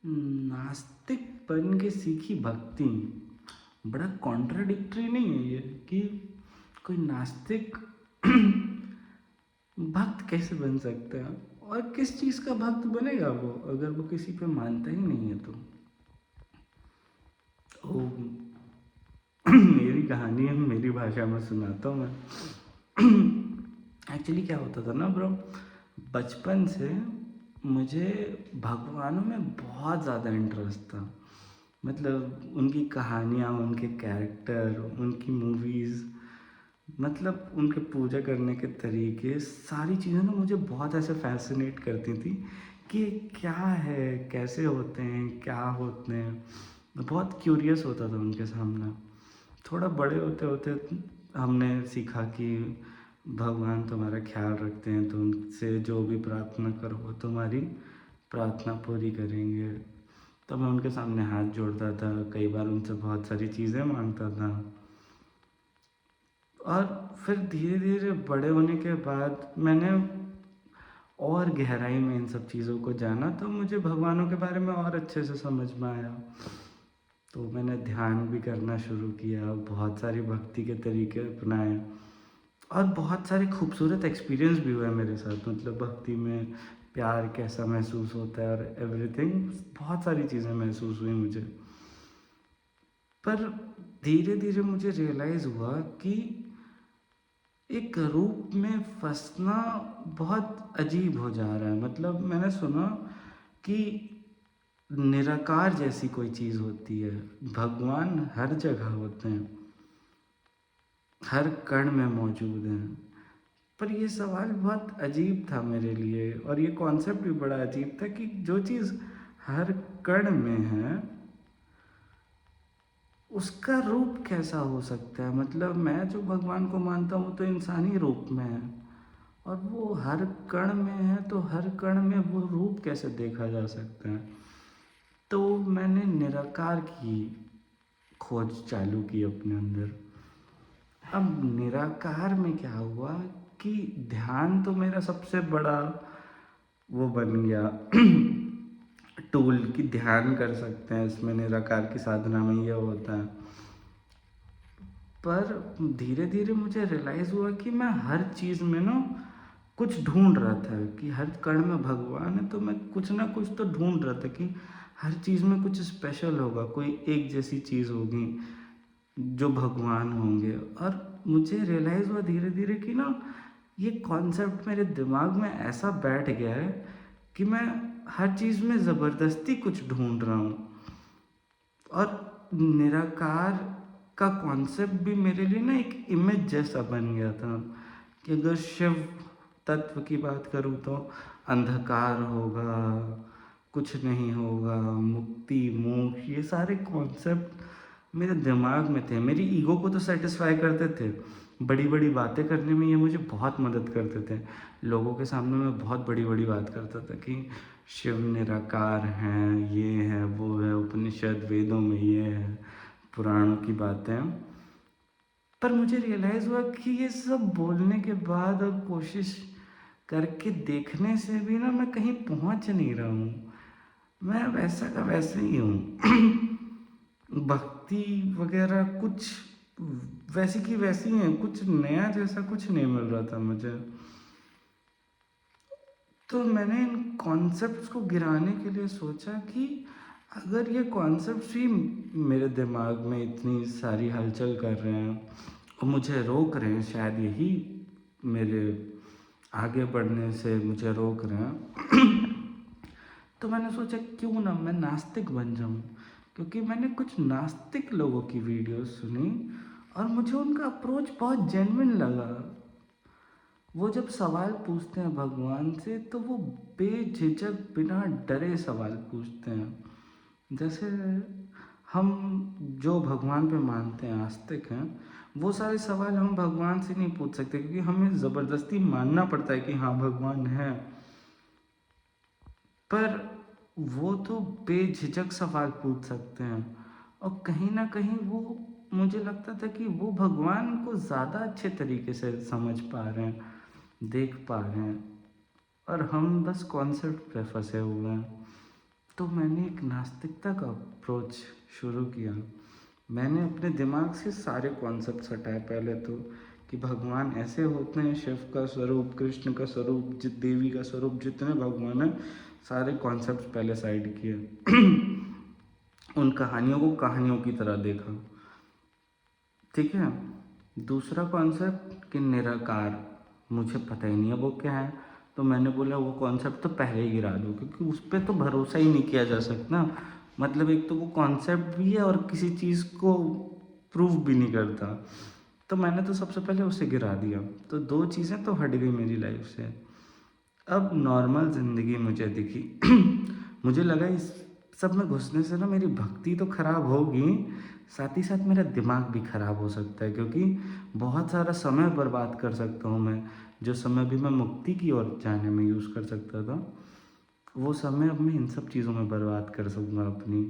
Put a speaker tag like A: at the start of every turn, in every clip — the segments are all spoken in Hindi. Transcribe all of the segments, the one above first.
A: नास्तिक बन के सीखी भक्ति, बड़ा कॉन्ट्राडिक्टरी नहीं है ये कि कोई नास्तिक भक्त कैसे बन सकता है? और किस चीज़ का भक्त बनेगा वो अगर वो किसी पे मानता ही नहीं है? तो मेरी कहानी है, मेरी भाषा में सुनाता हूँ मैं। एक्चुअली क्या होता था ना ब्रो, बचपन से मुझे भगवानों में बहुत ज़्यादा इंटरेस्ट था। मतलब उनकी कहानियाँ, उनके कैरेक्टर, उनकी मूवीज़, मतलब उनके पूजा करने के तरीके, सारी चीज़ें ना मुझे बहुत ऐसे फैसिनेट करती थी कि क्या है, कैसे होते हैं, क्या होते हैं। मैं बहुत क्यूरियस होता था उनके सामने। थोड़ा बड़े होते होते हमने सीखा कि भगवान तुम्हारा ख्याल रखते हैं, तो उनसे जो भी प्रार्थना करो वो तुम्हारी प्रार्थना पूरी करेंगे। तो मैं उनके सामने हाथ जोड़ता था, कई बार उनसे बहुत सारी चीज़ें मांगता था। और फिर धीरे धीरे बड़े होने के बाद मैंने और गहराई में इन सब चीज़ों को जाना, तो मुझे भगवानों के बारे में और अच्छे से समझ में आया। तो मैंने ध्यान भी करना शुरू किया, बहुत सारी भक्ति के तरीके अपनाए, और बहुत सारे खूबसूरत एक्सपीरियंस भी हुए मेरे साथ। मतलब भक्ति में प्यार कैसा महसूस होता है और एवरीथिंग, बहुत सारी चीज़ें महसूस हुई मुझे। पर धीरे धीरे मुझे रियलाइज़ हुआ कि एक रूप में फंसना बहुत अजीब हो जा रहा है। मतलब मैंने सुना कि निराकार जैसी कोई चीज़ होती है, भगवान हर जगह होते हैं, हर कण में मौजूद हैं। पर ये सवाल बहुत अजीब था मेरे लिए, और ये कॉन्सेप्ट भी बड़ा अजीब था कि जो चीज़ हर कण में है उसका रूप कैसा हो सकता है? मतलब मैं जो भगवान को मानता हूँ वो तो इंसानी रूप में है, और वो हर कण में है, तो हर कण में वो रूप कैसे देखा जा सकता है? तो मैंने निराकार की खोज चालू की अपने अंदर। अब निराकार में क्या हुआ कि ध्यान तो मेरा सबसे बड़ा वो बन गया टूल, कि ध्यान कर सकते हैं इसमें, निराकार की साधना में ये होता है। पर धीरे धीरे मुझे रियलाइज़ हुआ कि मैं हर चीज़ में ना कुछ ढूंढ रहा था, कि हर कण में भगवान है, तो मैं कुछ ना कुछ तो ढूंढ रहा था कि हर चीज़ में कुछ स्पेशल होगा, कोई एक जैसी चीज़ होगी जो भगवान होंगे। और मुझे रियलाइज़ हुआ धीरे धीरे कि ना ये कॉन्सेप्ट मेरे दिमाग में ऐसा बैठ गया है कि मैं हर चीज़ में ज़बरदस्ती कुछ ढूंढ रहा हूँ। और निराकार का कॉन्सेप्ट भी मेरे लिए ना एक इमेज जैसा बन गया था, कि अगर शिव तत्व की बात करूँ तो अंधकार होगा, कुछ नहीं होगा, मुक्ति, मोक्ष, ये सारे कॉन्सेप्ट मेरे दिमाग में थे, मेरी ईगो को तो सेटिस्फाई करते थे। बड़ी बड़ी बातें करने में ये मुझे बहुत मदद करते थे। लोगों के सामने मैं बहुत बड़ी बड़ी बात करता था कि शिव निराकार हैं, ये है, वो है, उपनिषद वेदों में ये है, पुराणों की बातें। पर मुझे रियलाइज़ हुआ कि ये सब बोलने के बाद और कोशिश करके देखने से भी ना मैं कहीं पहुंच नहीं रहा हूँ। मैं वैसा का वैसे ही हूँ। भक्ति वगैरह कुछ वैसी की वैसी है, कुछ नया जैसा कुछ नहीं मिल रहा था मुझे। तो मैंने इन कॉन्सेप्ट्स को गिराने के लिए सोचा कि अगर ये कॉन्सेप्ट्स ही मेरे दिमाग में इतनी सारी हलचल कर रहे हैं और मुझे रोक रहे हैं, शायद यही मेरे आगे बढ़ने से मुझे रोक रहे हैं, तो मैंने सोचा क्यों ना मैं नास्तिक बन जाऊं। क्योंकि मैंने कुछ नास्तिक लोगों की वीडियोस सुनी और मुझे उनका अप्रोच बहुत जेन्युइन लगा। वो जब सवाल पूछते हैं भगवान से तो वो बेझिझक बिना डरे सवाल पूछते हैं। जैसे हम जो भगवान पे मानते हैं, आस्तिक हैं, वो सारे सवाल हम भगवान से नहीं पूछ सकते, क्योंकि हमें ज़बरदस्ती मानना पड़ता है कि हाँ भगवान है। पर वो तो बेझिझक सवाल पूछ सकते हैं, और कहीं ना कहीं वो, मुझे लगता था कि वो भगवान को ज़्यादा अच्छे तरीके से समझ पा रहे हैं, देख पा रहे हैं, और हम बस कॉन्सेप्ट पे फंसे हुए हैं। तो मैंने एक नास्तिकता का अप्रोच शुरू किया। मैंने अपने दिमाग से सारे कॉन्सेप्ट्स हटाए पहले तो, कि भगवान ऐसे होते हैं, शिव का स्वरूप, कृष्ण का स्वरूप, देवी का स्वरूप, जितने भगवान हैं सारे कॉन्सेप्ट्स पहले साइड किए। उन कहानियों को कहानियों की तरह देखा। ठीक है। दूसरा कॉन्सेप्ट कि निराकार, मुझे पता ही नहीं है वो क्या है, तो मैंने बोला वो कॉन्सेप्ट तो पहले ही गिरा दो, क्योंकि उस पर तो भरोसा ही नहीं किया जा सकता। मतलब एक तो वो कॉन्सेप्ट भी है और किसी चीज़ को प्रूव भी नहीं करता, तो मैंने तो सबसे पहले उसे गिरा दिया। तो दो चीज़ें तो हट गई मेरी लाइफ से। अब नॉर्मल ज़िंदगी मुझे दिखी। मुझे लगा इस सब में घुसने से ना मेरी भक्ति तो खराब होगी, साथ ही साथ मेरा दिमाग भी खराब हो सकता है, क्योंकि बहुत सारा समय बर्बाद कर सकता हूँ मैं। जो समय भी मैं मुक्ति की ओर जाने में यूज़ कर सकता था, वो समय अब मैं इन सब चीज़ों में बर्बाद कर सकूँगा अपनी।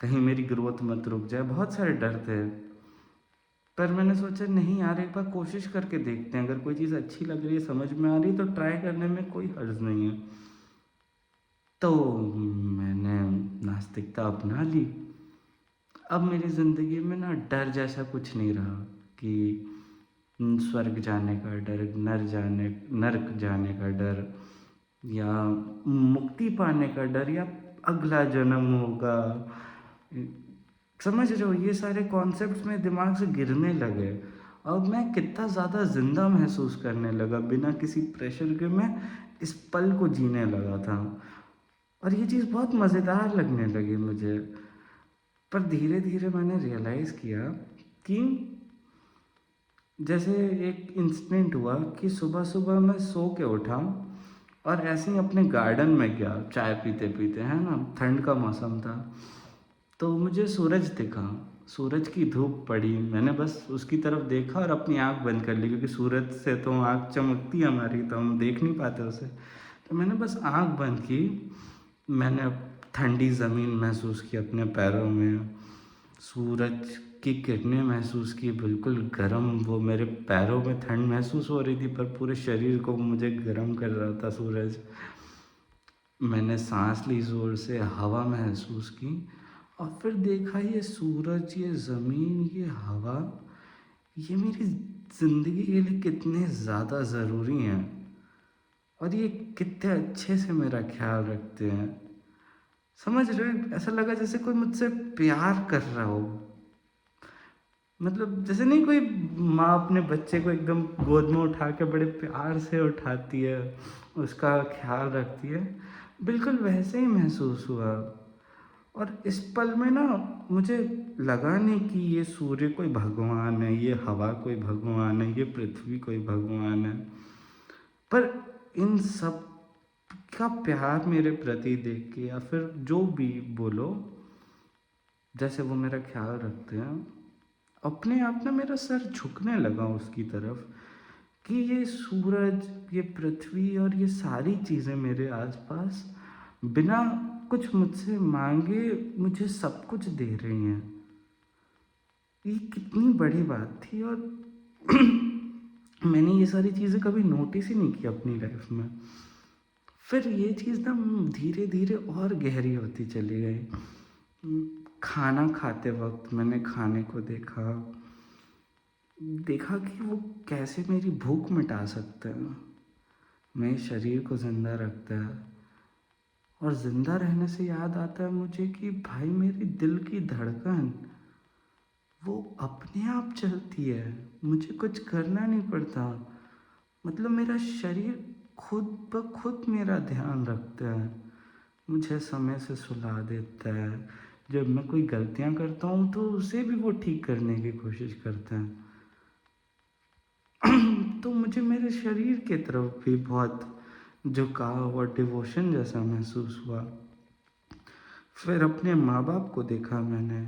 A: कहीं मेरी ग्रोथ मत रुक जाए, बहुत सारे डर थे। पर मैंने सोचा नहीं यार, एक बार कोशिश करके देखते हैं, अगर कोई चीज़ अच्छी लग रही है, समझ में आ रही है, तो ट्राई करने में कोई हर्ज नहीं है। तो मैंने नास्तिकता अपना ली। अब मेरी ज़िंदगी में ना डर जैसा कुछ नहीं रहा, कि स्वर्ग जाने का डर, नर्क जाने का डर, या मुक्ति पाने का डर, या अगला जन्म होगा। समझ रहे हो, ये सारे कॉन्सेप्ट्स मेरे दिमाग से गिरने लगे। अब मैं कितना ज़्यादा जिंदा महसूस करने लगा, बिना किसी प्रेशर के मैं इस पल को जीने लगा था। और ये चीज़ बहुत मज़ेदार लगने लगी मुझे। पर धीरे धीरे मैंने रियलाइज़ किया कि जैसे एक इंसिडेंट हुआ कि सुबह सुबह मैं सो के उठा और ऐसे ही अपने गार्डन में गया, चाय पीते पीते, है ना, ठंड का मौसम था, तो मुझे सूरज दिखा। सूरज की धूप पड़ी, मैंने बस उसकी तरफ देखा और अपनी आंख बंद कर ली, क्योंकि सूरज से तो आंख चमकती है हमारी, तो हम देख नहीं पाते उसे। तो मैंने बस आंख बंद की। मैंने ठंडी ज़मीन महसूस की अपने पैरों में, सूरज की किरणें महसूस की, बिल्कुल गर्म, वो मेरे पैरों में ठंड महसूस हो रही थी, पर पूरे शरीर को मुझे गर्म कर रहा था सूरज। मैंने सांस ली, ज़ोर से हवा महसूस की, और फिर देखा ये सूरज, ये ज़मीन, ये हवा, ये मेरी ज़िंदगी के लिए कितने ज़्यादा ज़रूरी हैं, और ये कितने अच्छे से मेरा ख्याल रखते हैं। समझ रहे हो, ऐसा लगा जैसे कोई मुझसे प्यार कर रहा हो। मतलब जैसे नहीं, कोई माँ अपने बच्चे को एकदम गोद में उठा के बड़े प्यार से उठाती है, उसका ख्याल रखती है, बिल्कुल वैसे ही महसूस हुआ। और इस पल में ना मुझे लगा नहीं कि ये सूर्य कोई भगवान है, ये हवा कोई भगवान है, ये पृथ्वी कोई भगवान है। पर इन सब का प्यार मेरे प्रति देख के, या फिर जो भी बोलो, जैसे वो मेरा ख्याल रखते हैं, अपने आप ना मेरा सर झुकने लगा उसकी तरफ, कि ये सूरज, ये पृथ्वी और ये सारी चीज़ें मेरे आसपास बिना कुछ मुझसे मांगे मुझे सब कुछ दे रही हैं। ये कितनी बड़ी बात थी, और मैंने ये सारी चीज़ें कभी नोटिस ही नहीं की अपनी लाइफ में। फिर ये चीज़ ना धीरे धीरे और गहरी होती चली गई। खाना खाते वक्त मैंने खाने को देखा, देखा कि वो कैसे मेरी भूख मिटा सकते हैं, मेरे शरीर को ज़िंदा रखता है। और ज़िंदा रहने से याद आता है मुझे कि भाई मेरी दिल की धड़कन वो अपने आप चलती है, मुझे कुछ करना नहीं पड़ता। मतलब मेरा शरीर खुद ब खुद मेरा ध्यान रखता है, मुझे समय से सुला देता है। जब मैं कोई गलतियाँ करता हूँ तो उसे भी वो ठीक करने की कोशिश करता है। तो मुझे मेरे शरीर की तरफ भी बहुत झुकाव और डिवोशन जैसा महसूस हुआ। फिर अपने माँ बाप को देखा मैंने,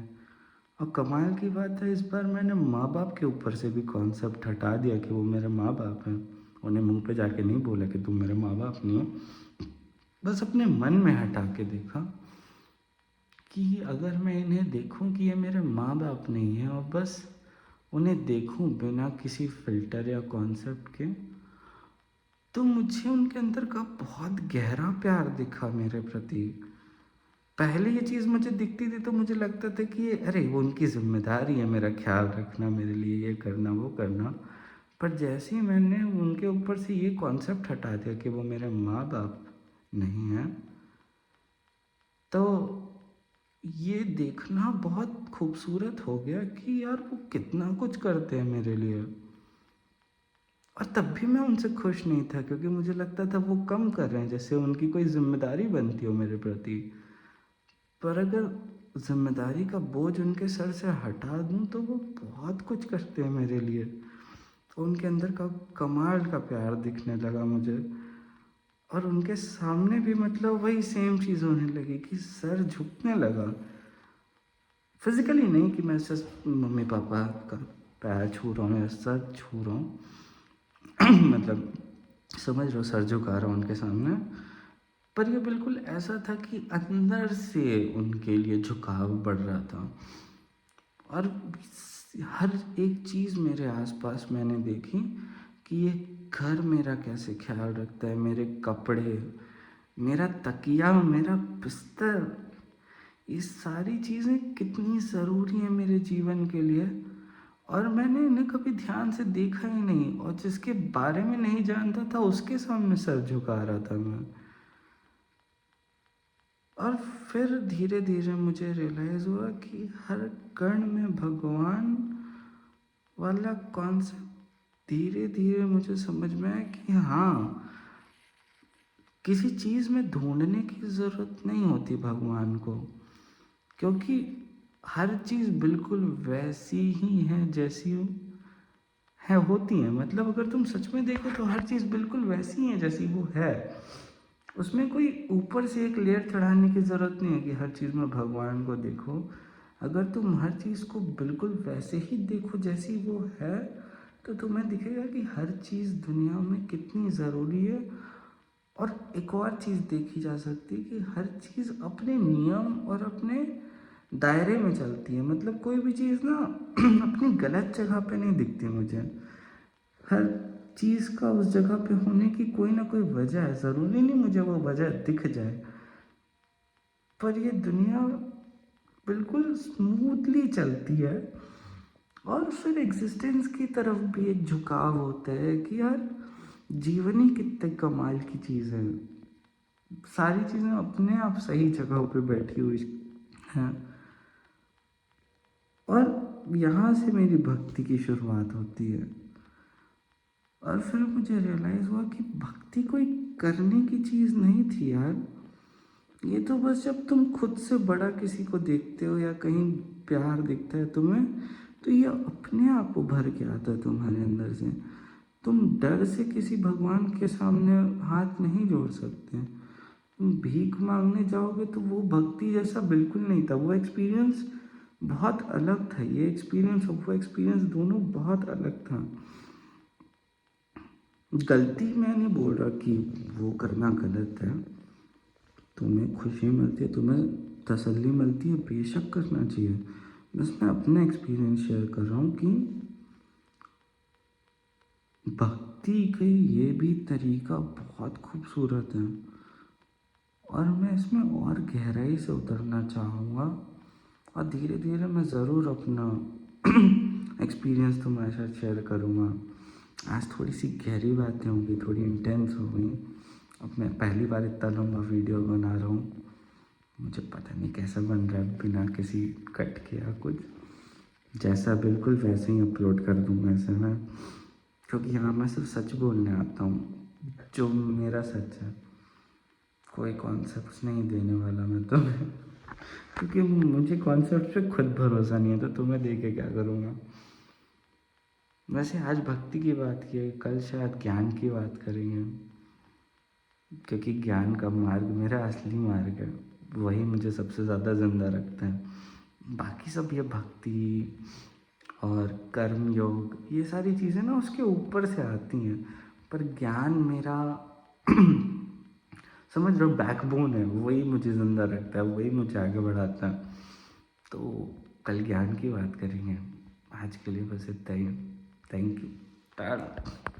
A: और कमाल की बात है, इस बार मैंने माँ बाप के ऊपर से भी कॉन्सेप्ट हटा दिया कि वो मेरे माँ बाप हैं। उन्हें मुंह पे जाके नहीं बोला कि तुम मेरे माँ बाप नहीं हो, बस अपने मन में हटा के देखा कि अगर मैं इन्हें देखूं कि ये मेरे माँ बाप नहीं हैं, और बस उन्हें देखूं बिना किसी फिल्टर या कॉन्सेप्ट के, तो मुझे उनके अंदर का बहुत गहरा प्यार दिखा मेरे प्रति। पहले ये चीज़ मुझे दिखती थी तो मुझे लगता था कि ये अरे वो उनकी ज़िम्मेदारी है मेरा ख्याल रखना, मेरे लिए ये करना, वो करना। पर जैसे ही मैंने उनके ऊपर से ये कॉन्सेप्ट हटा दिया कि वो मेरे माँ-बाप नहीं हैं, तो ये देखना बहुत खूबसूरत हो गया कि यार वो कितना कुछ करते हैं मेरे लिए। और तब भी मैं उनसे खुश नहीं था क्योंकि मुझे लगता था वो कम कर रहे हैं, जैसे उनकी कोई ज़िम्मेदारी बनती हो मेरे प्रति। पर अगर ज़िम्मेदारी का बोझ उनके सर से हटा दूँ तो वो बहुत कुछ करते हैं मेरे लिए। तो उनके अंदर का कमाल का प्यार दिखने लगा मुझे। और उनके सामने भी मतलब वही सेम चीज़ होने लगी कि सर झुकने लगा। फिज़िकली नहीं कि मैं सिर्फ मम्मी पापा का पैर छू रहा हूँ या सर छू रहा हूँ। मतलब समझ रहे हो, सर झुका रहा हूँ उनके सामने। पर ये बिल्कुल ऐसा था कि अंदर से उनके लिए झुकाव बढ़ रहा था। और हर एक चीज़ मेरे आसपास मैंने देखी कि ये घर मेरा कैसे ख्याल रखता है, मेरे कपड़े, मेरा तकिया, मेरा बिस्तर, ये सारी चीज़ें कितनी ज़रूरी हैं मेरे जीवन के लिए। और मैंने इन्हें कभी ध्यान से देखा ही नहीं, और जिसके बारे में नहीं जानता था उसके सामने सर झुका रहा था मैं। और फिर धीरे धीरे मुझे रियलाइज़ हुआ कि हर कण में भगवान वाला कॉन्सेप्ट धीरे धीरे मुझे समझ में आया कि हाँ, किसी चीज़ में ढूंढने की ज़रूरत नहीं होती भगवान को, क्योंकि हर चीज़ बिल्कुल वैसी ही है जैसी है होती है। मतलब अगर तुम सच में देखो तो हर चीज़ बिल्कुल वैसी है जैसी वो है। उसमें कोई ऊपर से एक लेयर चढ़ाने की ज़रूरत नहीं है कि हर चीज़ में भगवान को देखो। अगर तुम हर चीज़ को बिल्कुल वैसे ही देखो जैसी वो है, तो तुम्हें दिखेगा कि हर चीज़ दुनिया में कितनी ज़रूरी है। और एक और चीज़ देखी जा सकती है कि हर चीज़ अपने नियम और अपने दायरे में चलती है। मतलब कोई भी चीज़ ना अपनी गलत जगह पे नहीं दिखती मुझे। हर चीज़ का उस जगह पे होने की कोई ना कोई वजह है, ज़रूरी नहीं मुझे वो वजह दिख जाए। पर ये दुनिया बिल्कुल स्मूथली चलती है। और फिर एग्जिस्टेंस की तरफ भी एक झुकाव होता है कि यार जीवन ही कितने कमाल की चीज़ है। सारी चीज़ें अपने आप सही जगह पे बैठी हुई हैं। और यहाँ से मेरी भक्ति की शुरुआत होती है। और फिर मुझे रियलाइज़ हुआ कि भक्ति कोई करने की चीज़ नहीं थी यार। ये तो बस जब तुम खुद से बड़ा किसी को देखते हो या कहीं प्यार दिखता है तुम्हें, तो ये अपने आप उभर के आता है तुम्हारे अंदर से। तुम डर से किसी भगवान के सामने हाथ नहीं जोड़ सकते। तुम भीख मांगने जाओगे तो वो भक्ति जैसा बिल्कुल नहीं था। वो एक्सपीरियंस बहुत अलग था। ये एक्सपीरियंस और वो एक्सपीरियंस दोनों बहुत अलग था। गलती मैं नहीं बोल रहा कि वो करना गलत है। तुम्हें खुशी मिलती है, तुम्हें तसल्ली मिलती है, बेशक करना चाहिए। बस मैं अपना एक्सपीरियंस शेयर कर रहा हूँ कि भक्ति का ये भी तरीका बहुत खूबसूरत है। और मैं इसमें और गहराई से उतरना चाहूँगा, और धीरे धीरे मैं ज़रूर अपना एक्सपीरियंस तुम्हारे साथ शेयर करूँगा। आज थोड़ी सी गहरी बातें होंगी, थोड़ी इंटेंस हो गई। अब मैं पहली बार इतना लंबा वीडियो बना रहा हूँ। मुझे पता नहीं कैसा बन रहा है, बिना किसी कट के या कुछ। जैसा बिल्कुल वैसे ही अपलोड कर दूँगा इसे मैं, क्योंकि हाँ, मैं सिर्फ सच बोलने आता हूँ, जो मेरा सच है। कोई कॉन्सेप्ट नहीं देने वाला मैं तुम्हें, क्योंकि मुझे कॉन्सेप्ट पे खुद भरोसा नहीं है, तो तुम्हें दे के क्या करूँगा। वैसे आज भक्ति की बात की है, कल शायद ज्ञान की बात करेंगे, क्योंकि ज्ञान का मार्ग मेरा असली मार्ग है। वही मुझे सबसे ज़्यादा ज़िंदा रखता है। बाकी सब ये भक्ति और कर्म योग, ये सारी चीज़ें ना उसके ऊपर से आती हैं। पर ज्ञान मेरा समझ रहे हो बैकबोन है, वही मुझे ज़िंदा रखता है, वही मुझे आगे बढ़ाता है। तो कल ज्ञान की बात करेंगे। आज के लिए बस इतना ही। Thank you. टाटा।